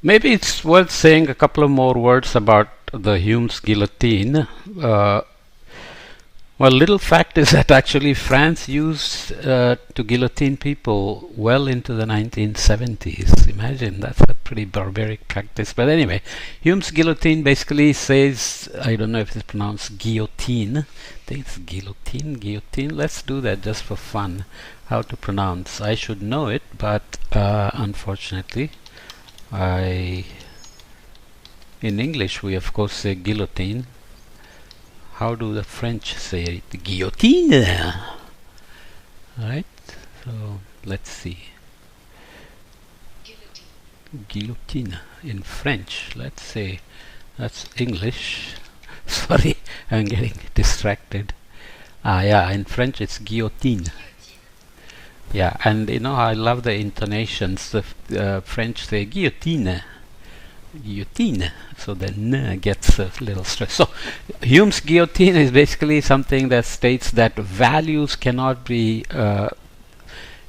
Maybe it's worth saying a couple of more words about the Hume's guillotine. Uh, Well, little fact is that actually France used to guillotine people well into the 1970s. Imagine, that's a pretty barbaric practice. But anyway, Hume's guillotine basically says, I don't know if it's pronounced guillotine. I think it's guillotine, guillotine. Let's do that just for fun. How to pronounce? I should know it, but unfortunately, in English we of course say guillotine. How do the French say it? Guillotine! Right? So let's see. Guillotine in French. Let's say that's English. Sorry, I'm getting distracted. Yeah, in French it's guillotine. Yeah, and you know, I love the intonations. The French say guillotine. Guillotine, so the n gets a little stressed. So Hume's guillotine is basically something that states that values cannot be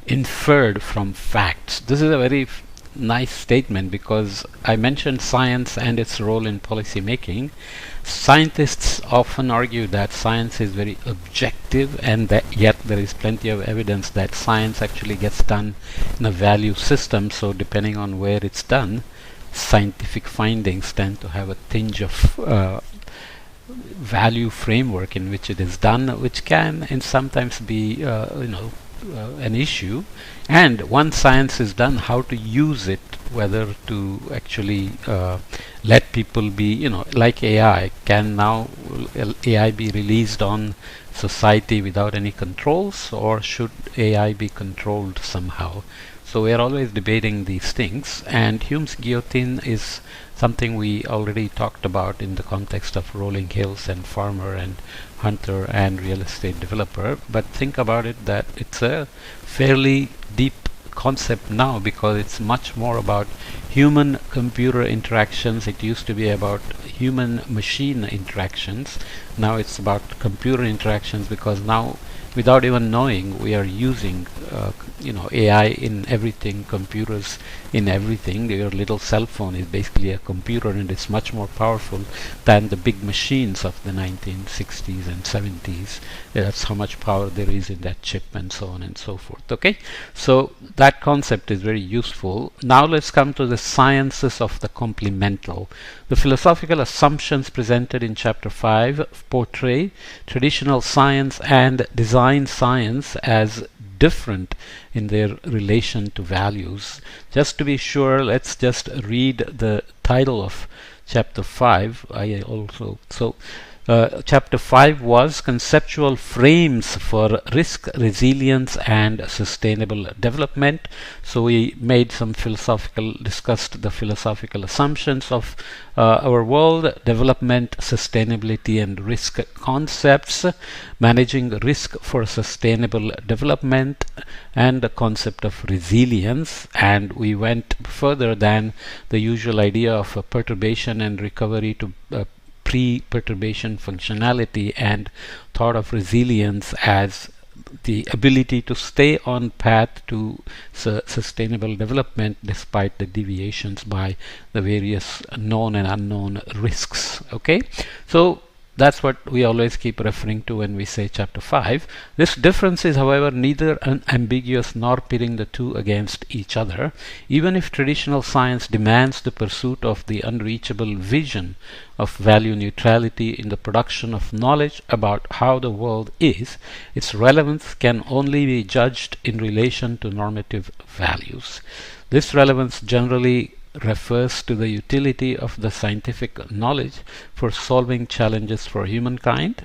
inferred from facts. This is a very nice statement because I mentioned science and its role in policy making. Scientists often argue that science is very objective, and that yet there is plenty of evidence that science actually gets done in a value system. So depending on where it's done, scientific findings tend to have a tinge of value framework in which it is done, which can and sometimes be an issue. And once science is done, how to use it, whether to actually let people be, like AI. Can now AI be released on society without any controls, or should AI be controlled somehow? So we are always debating these things, and Hume's guillotine is something we already talked about in the context of rolling hills and farmer and hunter and real estate developer. But think about it, that it's a fairly deep concept now, because it's much more about human computer interactions. It used to be about human machine interactions. Now it's about computer interactions, because now, without even knowing, we are using AI in everything, computers in everything. Your little cell phone is basically a computer, and it's much more powerful than the big machines of the 1960s and 70s. That's how much power there is in that chip, and so on and so forth. Okay, so that concept is very useful. Now let's come to the sciences of the complemental. The philosophical assumptions presented in chapter 5 portray traditional science and design science as different in their relation to values. Just to be sure, let's just read the title of chapter 5. Chapter 5 was Conceptual Frames for Risk, Resilience and Sustainable Development. So we made some discussed the philosophical assumptions of our world, development, sustainability and risk concepts, managing risk for sustainable development, and the concept of resilience. And we went further than the usual idea of perturbation and recovery to pre-perturbation functionality, and thought of resilience as the ability to stay on path to sustainable development despite the deviations by the various known and unknown risks. Okay, so that's what we always keep referring to when we say chapter 5. This difference is, however, neither unambiguous nor pitting the two against each other. Even if traditional science demands the pursuit of the unreachable vision of value neutrality in the production of knowledge about how the world is, its relevance can only be judged in relation to normative values. This relevance generally refers to the utility of the scientific knowledge for solving challenges for humankind,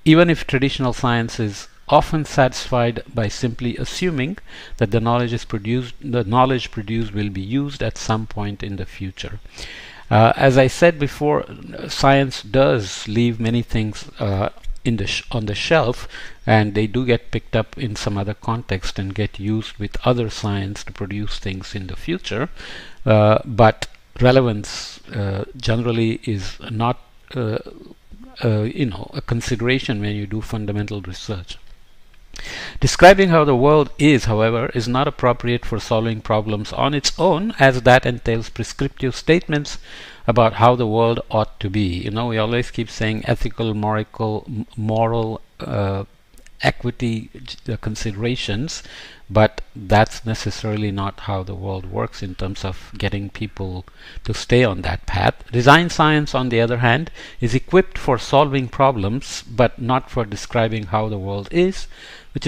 even if traditional science is often satisfied by simply assuming that the knowledge produced will be used at some point in the future. As I said before, science does leave many things on the shelf, and they do get picked up in some other context and get used with other science to produce things in the future. But relevance generally is not a consideration when you do fundamental research. Describing how the world is, however, is not appropriate for solving problems on its own, as that entails prescriptive statements about how the world ought to be. You know, we always keep saying ethical, moral, equity considerations, but that's necessarily not how the world works in terms of getting people to stay on that path. Design science, on the other hand, is equipped for solving problems but not for describing how the world is, which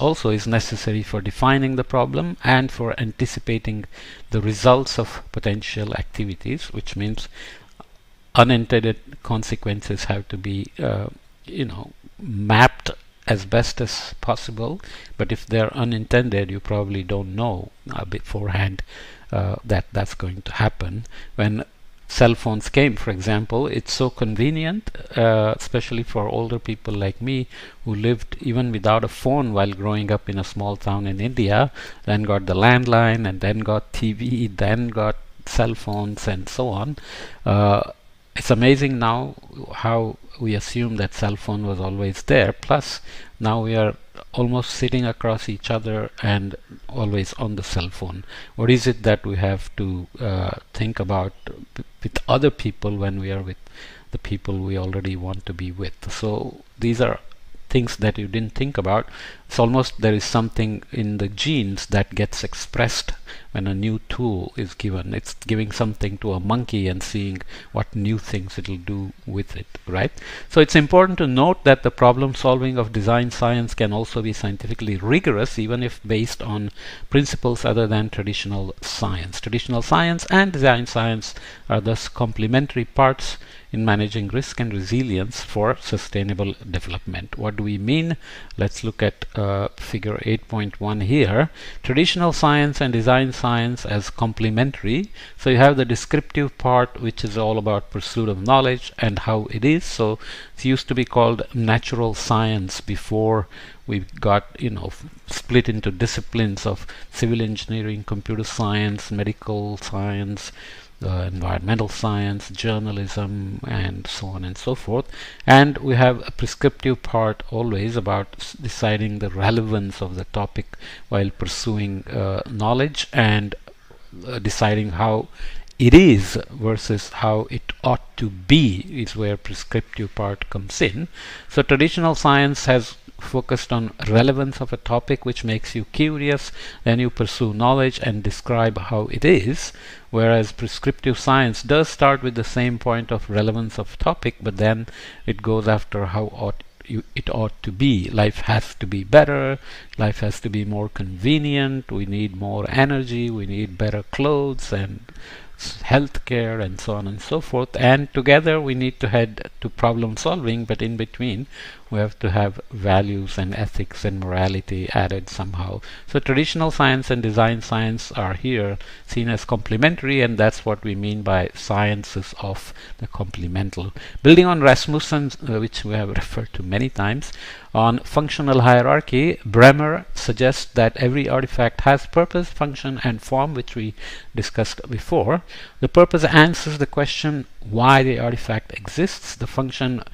also is necessary for defining the problem and for anticipating the results of potential activities, which means unintended consequences have to be mapped as best as possible, but if they're unintended, you probably don't know beforehand that that's going to happen. When cell phones came, for example, it's so convenient, especially for older people like me who lived even without a phone while growing up in a small town in India, then got the landline and then got TV, then got cell phones and so on. It's amazing now how we assume that cell phone was always there. Plus, now we are almost sitting across each other and always on the cell phone. What is it that we have to think about with other people when we are with the people we already want to be with? So these are things that you didn't think about. It's almost there is something in the genes that gets expressed when a new tool is given. It's giving something to a monkey and seeing what new things it'll do with it, right? So it's important to note that the problem solving of design science can also be scientifically rigorous, even if based on principles other than traditional science. Traditional science and design science are thus complementary parts in managing risk and resilience for sustainable development. What do we mean? Let's look at figure 8.1 here. Traditional science and design science as complementary. So you have the descriptive part, which is all about pursuit of knowledge and how it is. So it used to be called natural science before we got split into disciplines of civil engineering, computer science, medical science, environmental science, journalism, and so on and so forth. And we have a prescriptive part always about deciding the relevance of the topic while pursuing knowledge and deciding how it is versus how it ought to be is where prescriptive part comes in. So traditional science has focused on relevance of a topic, which makes you curious, then you pursue knowledge and describe how it is, whereas prescriptive science does start with the same point of relevance of topic, but then it goes after how it ought to be. Life has to be better, life has to be more convenient, we need more energy, we need better clothes and healthcare and so on and so forth, and together we need to head to problem solving, but in between we have to have values and ethics and morality added somehow. So traditional science and design science are here seen as complementary, and that's what we mean by sciences of the complemental. Building on Rasmussen, which we have referred to many times, on functional hierarchy, Bremer suggests that every artifact has purpose, function, and form, which we discussed before. The purpose answers the question why the artifact exists, the function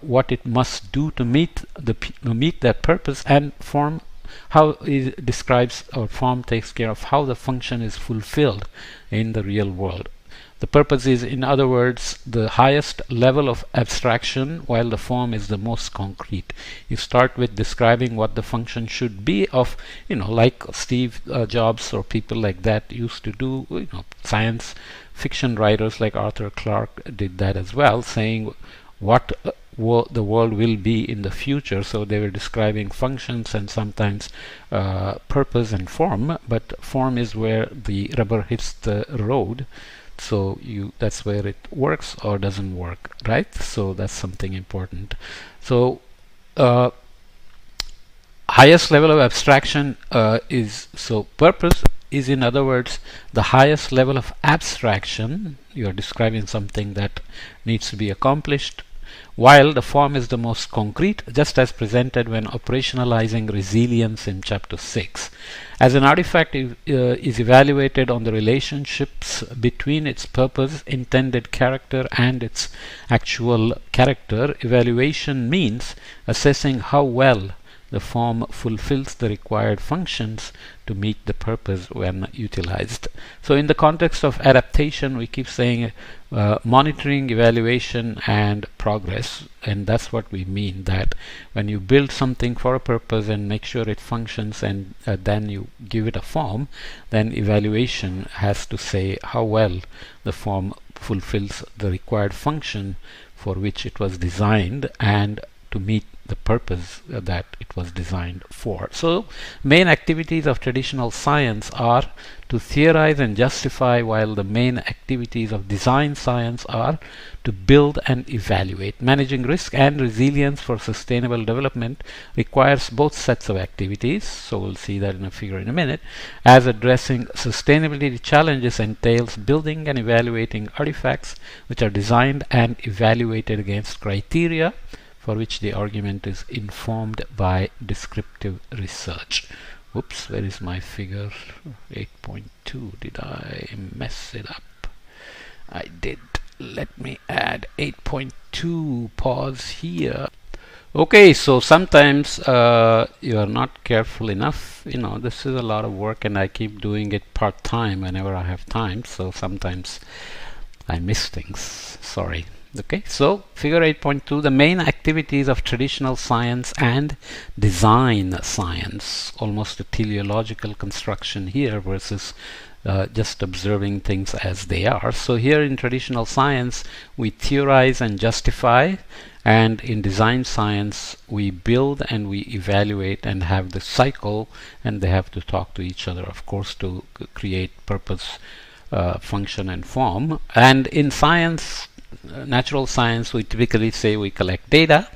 what it must do to meet that purpose, and form how it describes, or form takes care of how the function is fulfilled in the real world. The purpose is, in other words, the highest level of abstraction, while the form is the most concrete. You start with describing what the function should be of, like Steve Jobs or people like that used to do. Science fiction writers like Arthur Clarke did that as well, saying what the world will be in the future. So they were describing functions and sometimes purpose and form, but form is where the rubber hits the road. So that's where it works or doesn't work, right? So that's something important. So highest level of abstraction purpose is, in other words, the highest level of abstraction. You are describing something that needs to be accomplished, while the form is the most concrete, just as presented when operationalizing resilience in chapter 6. As an artifact is evaluated on the relationships between its purpose, intended character, and its actual character, evaluation means assessing how well the form fulfills the required functions to meet the purpose when utilized. So in the context of adaptation, we keep saying monitoring, evaluation, and progress, and that's what we mean, that when you build something for a purpose and make sure it functions, and then you give it a form, then evaluation has to say how well the form fulfills the required function for which it was designed and to meet the purpose that it was designed for. So main activities of traditional science are to theorize and justify, while the main activities of design science are to build and evaluate. Managing risk and resilience for sustainable development requires both sets of activities, so we'll see that in a figure in a minute, as addressing sustainability challenges entails building and evaluating artifacts which are designed and evaluated against criteria for which the argument is informed by descriptive research. Whoops, where is my figure? 8.2. Did I mess it up? I did. Let me add 8.2. Pause here. Okay, so sometimes you are not careful enough. This is a lot of work, and I keep doing it part-time whenever I have time, so sometimes I miss things. Sorry. Okay, so figure 8.2, the main activities of traditional science and design science, almost a teleological construction here versus just observing things as they are. So here in traditional science we theorize and justify, and in design science we build and we evaluate and have the cycle, and they have to talk to each other, of course, to create purpose, function, and form. And in science, natural science, we typically say we collect data,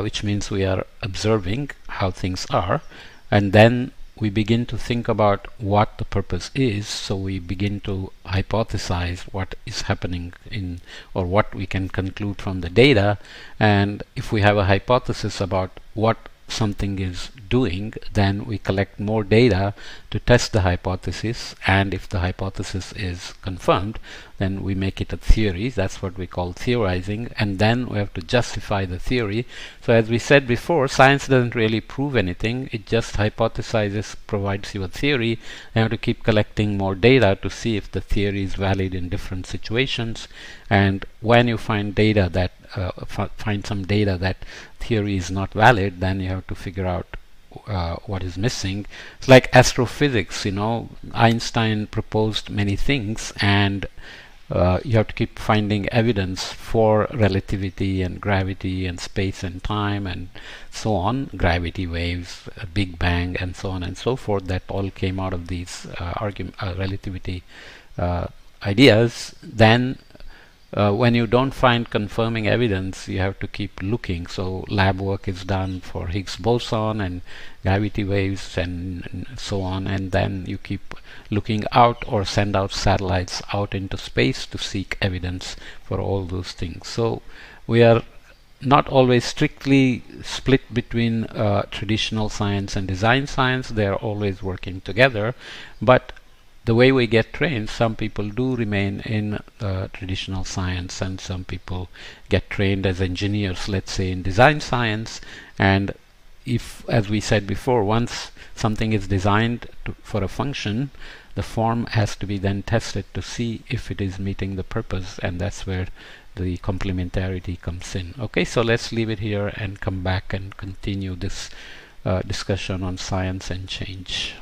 which means we are observing how things are, and then we begin to think about what the purpose is. So we begin to hypothesize what is happening in, or what we can conclude from the data. And if we have a hypothesis about what something is doing, then we collect more data to test the hypothesis, and if the hypothesis is confirmed, then we make it a theory. That's what we call theorizing, and then we have to justify the theory. So as we said before, science doesn't really prove anything, it just hypothesizes, provides you a theory. You have to keep collecting more data to see if the theory is valid in different situations, and when you find data that find some data that theory is not valid, then you have to figure out what is missing. It's like astrophysics, Einstein proposed many things, and you have to keep finding evidence for relativity and gravity and space and time and so on, gravity waves, Big Bang, and so on and so forth. That all came out of these relativity ideas. Then when you don't find confirming evidence, you have to keep looking. So lab work is done for Higgs boson and gravity waves and so on, and then you keep looking out or send out satellites out into space to seek evidence for all those things. So we are not always strictly split between traditional science and design science. They are always working together, but the way we get trained, some people do remain in traditional science, and some people get trained as engineers, let's say, in design science. And if, as we said before, once something is designed for a function, the form has to be then tested to see if it is meeting the purpose, and that's where the complementarity comes in. Okay, so let's leave it here and come back and continue this discussion on science and change.